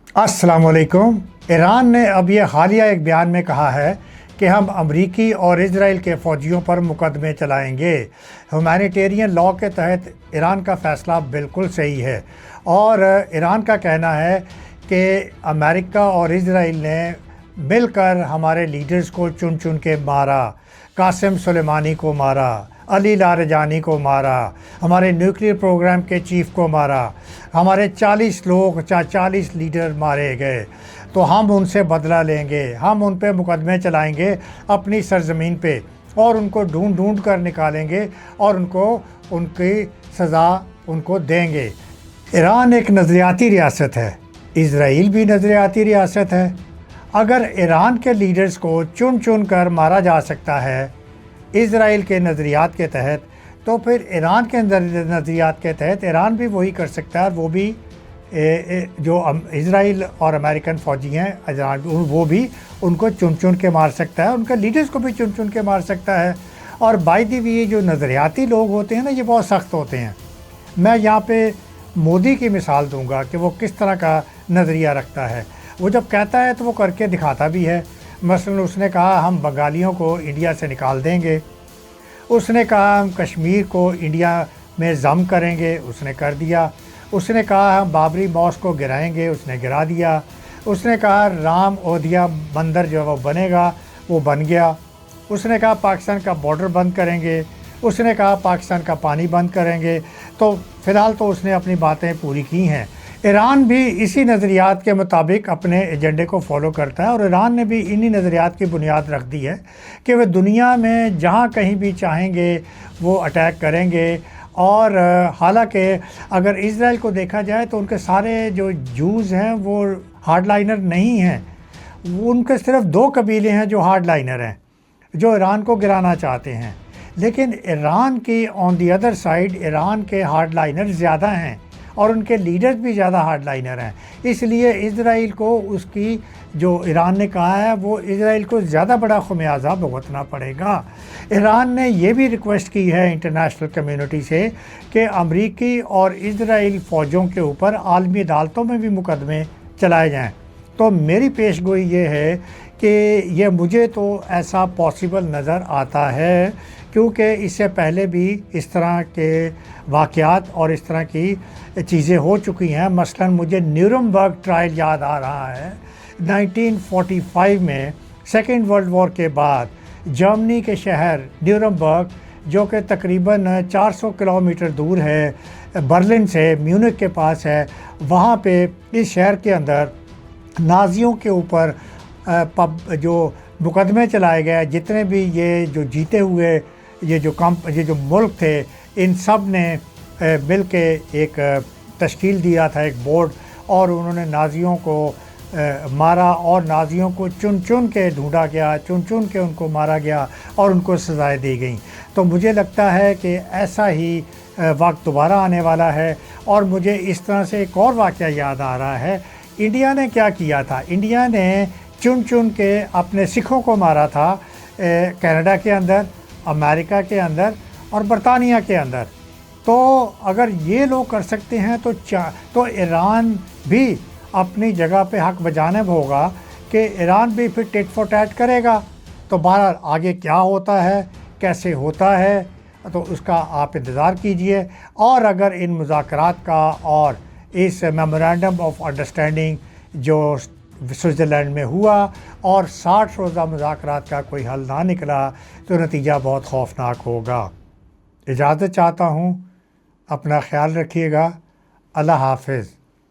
अस्सलाम वालेकुम। ईरान ने अब ये हालिया एक बयान में कहा है कि हम अमरीकी और इजराइल के फ़ौजियों पर मुकदमे चलाएंगे। ह्यूमैनिटेरियन लॉ के तहत ईरान का फ़ैसला बिल्कुल सही है और ईरान का कहना है कि अमेरिका और इजराइल ने मिलकर हमारे लीडर्स को चुन चुन के मारा, कासिम सुलेमानी को मारा, अली लारजानी को मारा, हमारे न्यूक्लियर प्रोग्राम के चीफ को मारा, हमारे 40 लोग 40 लीडर मारे गए। तो हम उनसे बदला लेंगे, हम उन पे मुकदमे चलाएंगे अपनी सरज़मीन पे और उनको ढूंढ ढूंढ कर निकालेंगे और उनको उनकी सज़ा उनको देंगे। ईरान एक नज़रियाती रियासत है, इजराइल भी नज़रियाती रियासत है। अगर ईरान के लीडर्स को चुन चुन कर मारा जा सकता है इजराइल के नज़रियात के तहत, तो फिर ईरान के नज़रियात के तहत ईरान भी वही कर सकता है। वो भी जो इजराइल और अमेरिकन फ़ौजी हैं वो भी उनको चुन चुन के मार सकता है, उनके लीडर्स को भी चुन चुन के मार सकता है। और बाय द वे जो नज़रियाती लोग होते हैं ना, ये बहुत सख्त होते हैं। मैं यहाँ पे मोदी की मिसाल दूंगा कि वो किस तरह का नज़रिया रखता है। वो जब कहता है तो वो करके दिखाता भी है। मसलन उसने कहा हम बंगालियों को इंडिया से निकाल देंगे, उसने कहा हम कश्मीर को इंडिया में ज़म करेंगे, उसने कर दिया। उसने कहा हम बाबरी मॉस्क को गिराएंगे, उसने गिरा दिया। उसने कहा राम ओदिया बंदर जो है वो बनेगा, वो बन गया। उसने कहा पाकिस्तान का बॉर्डर बंद करेंगे, उसने कहा पाकिस्तान का पानी बंद करेंगे। तो फ़िलहाल तो उसने अपनी बातें पूरी की हैं। ईरान भी इसी नज़रियात के मुताबिक अपने एजेंडे को फॉलो करता है और ईरान ने भी इन्हीं नज़रियात की बुनियाद रख दी है कि वे दुनिया में जहाँ कहीं भी चाहेंगे वो अटैक करेंगे। और हालांकि अगर इजराइल को देखा जाए तो उनके सारे जो जूज़ हैं वो हार्डलाइनर नहीं हैं। उनके सिर्फ 2 कबीले हैं जो हार्डलाइनर हैं, जो ईरान को गिराना चाहते हैं। लेकिन ईरान की on the other side Iran के हार्डलाइनर ज़्यादा हैं और उनके लीडर्स भी ज़्यादा हार्डलाइनर हैं। इसलिए इजराइल को उसकी जो ईरान ने कहा है वो इजराइल को ज़्यादा बड़ा ख़मियाज़ा भुगतना पड़ेगा। ईरान ने ये भी रिक्वेस्ट की है इंटरनेशनल कम्युनिटी से कि अमरीकी और इजराइल फ़ौजों के ऊपर आलमी अदालतों में भी मुकदमे चलाए जाएँ। तो मेरी पेशगोई ये है कि ये मुझे तो ऐसा पॉसिबल नज़र आता है, क्योंकि इससे पहले भी इस तरह के वाक़यात और इस तरह की चीज़ें हो चुकी हैं। मसलन मुझे न्यूरमबर्ग ट्रायल याद आ रहा है। 1945 में सेकेंड वर्ल्ड वॉर के बाद जर्मनी के शहर न्यूरमबर्ग, जो कि तकरीबन 400 किलोमीटर दूर है बर्लिन से, म्यूनिख के पास है, वहाँ पे इस शहर के अंदर नाज़ियों के ऊपर जो मुकदमे चलाए गए, जितने भी ये जो जीते हुए ये जो मुल्क थे, इन सब ने मिल के एक तश्कील दिया था, एक बोर्ड, और उन्होंने नाज़ियों को मारा और नाज़ियों को चुन चुन के ढूंढा गया, चुन चुन के उनको मारा गया और उनको सज़ाएं दी गई। तो मुझे लगता है कि ऐसा ही वक्त दोबारा आने वाला है। और मुझे इस तरह से एक और वाक़या याद आ रहा है। इंडिया ने क्या किया था, इंडिया ने चुन चुन के अपने सिखों को मारा था कनाडा के अंदर, अमेरिका के अंदर और बरतानिया के अंदर। तो अगर ये लोग कर सकते हैं तो ईरान भी अपनी जगह पे हक बजाने होगा कि ईरान भी फिर टिट फॉर टैट करेगा। तो बहरहाल आगे क्या होता है, कैसे होता है, तो उसका आप इंतज़ार कीजिए। और अगर इन मुज़ाकरात का और इस मेमोरेंडम ऑफ अंडरस्टैंडिंग जो स्विट्ज़रलैंड में हुआ और 60 रोज़ा मुज़ाकरात का कोई हल ना निकला, तो नतीजा बहुत खौफनाक होगा। इजाज़त चाहता हूँ, अपना ख्याल रखिएगा। अल्लाह हाफ़िज़।